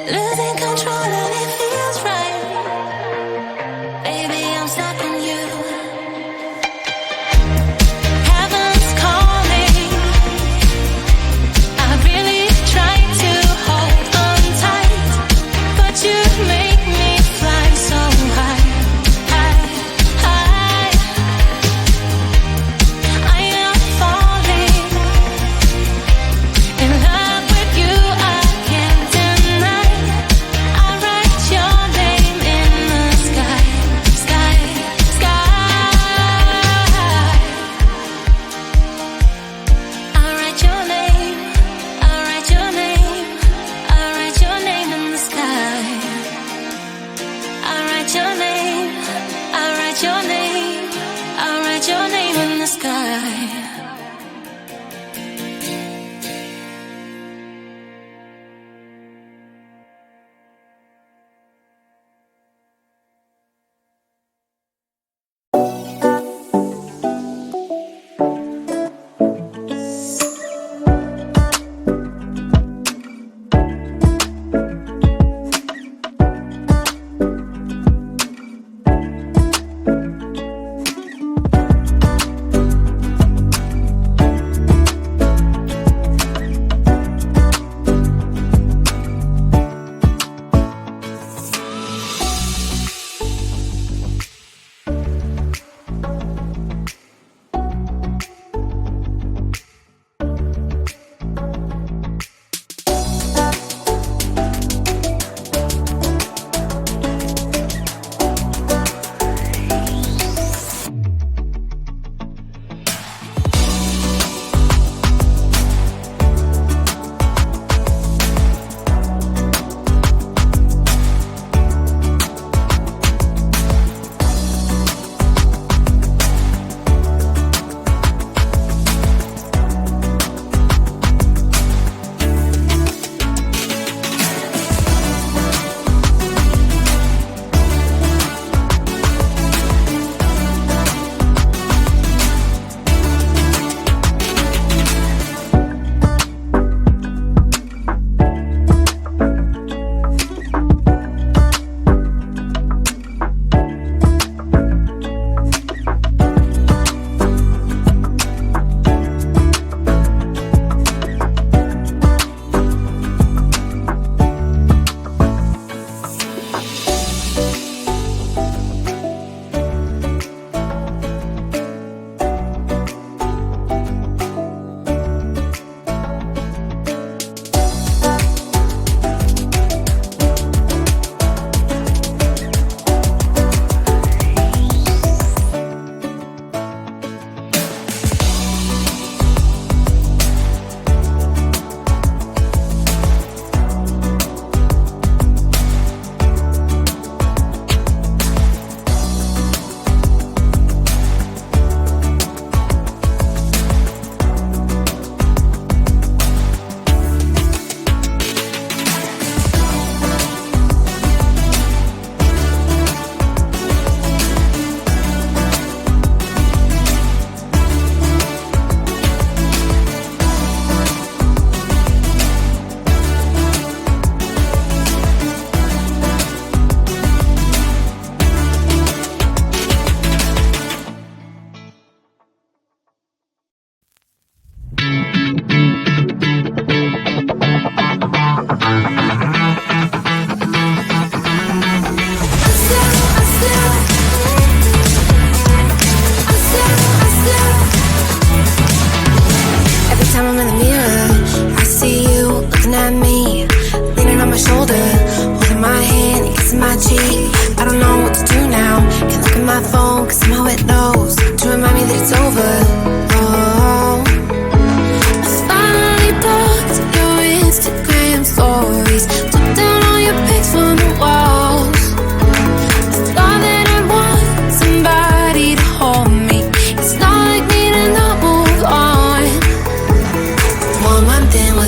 Losing control and it feels right. Baby, I'm stuck on you. Heaven's calling. I really tried to hold on tight, but you make me fly so high, high, high. I am falling in love with you. I can't deny. I write your name in the sky, sky, sky. I write your name. I write your name. I write your name in the sky. I write your name. I write your name. I write your name in the sky.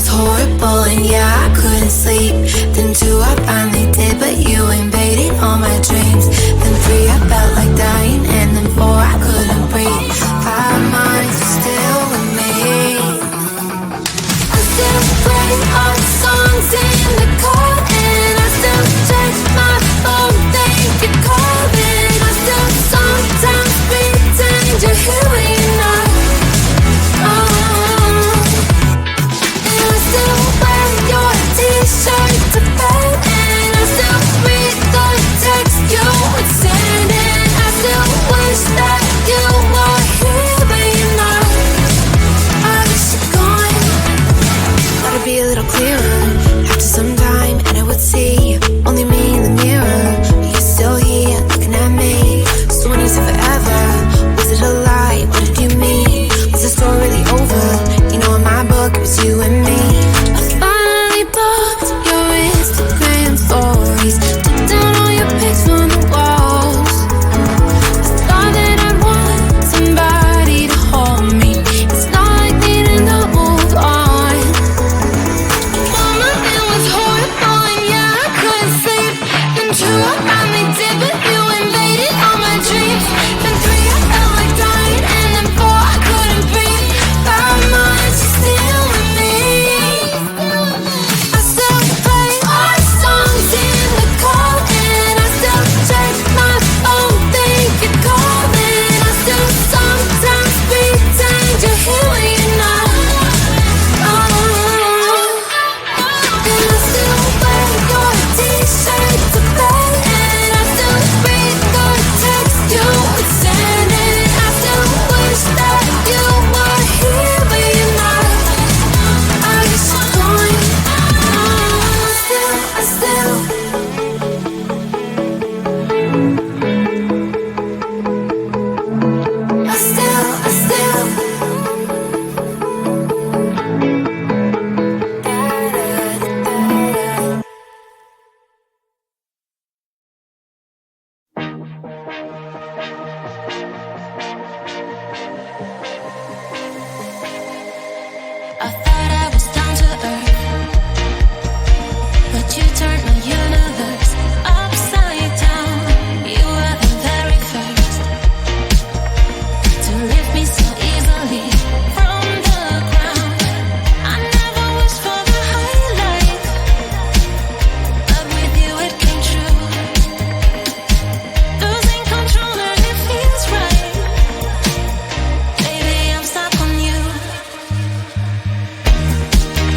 Horrible and yeah, I couldn't sleep. Then two, I finally did, but you invaded all see only me in the mirror, but you're still here looking at me. So when you said forever, was it a lie? What did you mean? Was the story really over? You know in my book it was you and me. I finally blocked your Instagram stories, took down all your pics from the walls. I thought that I'd want somebody to hold me. It's not like needing to move on. Mama, it was horrible and yeah, I couldn't sleep. Then true, I finally did, but you invaded all my dreams. Then 3, I felt like dying, and then 4, I couldn't breathe. 5 months, you're still with me. I still play our songs in the car, and I still check my phone, think you're calling. I still sometimes pretend you're here when you're not. And I still wear your t-shirt to bed, and I still read the text you would send, and I still wish that you were here but you're not. I guess you're gone. I still I thought I was down to earth, but you turned my universe upside down. You were the very first to lift me so easily from the ground. I never wished for the high life, but with you it came true. Losing control and it feels right. Baby, I'm stuck on you.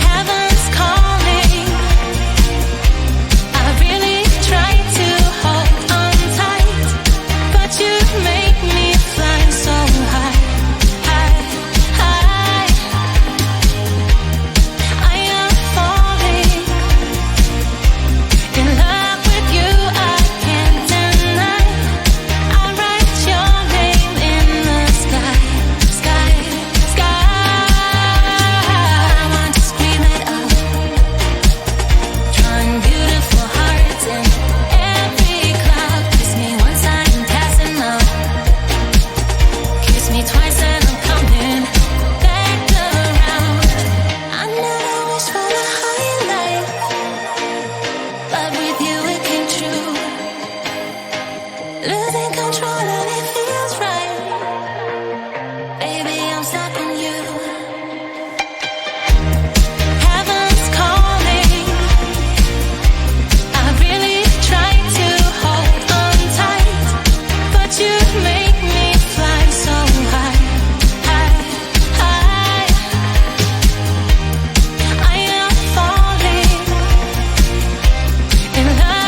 Heaven's calling. I really try to hold on tight, but you make me fly so high, high, high. I am falling in love with you, I can't deny. I write your name in the sky, sky, sky. I want to scream it out, drawing beautiful hearts in every cloud. Kiss me once I'm passing out, kiss me twice and I'm coming back around. I never wished for the high life, but with you it came true. Losing control and it feels right. Baby, I'm stuck on you. Heaven's calling. I really try to hold on tight, but you make me fly so high, high, high. I am falling in love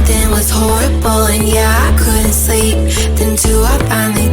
something was horrible, and yeah, I couldn't sleep. Then 2, I finally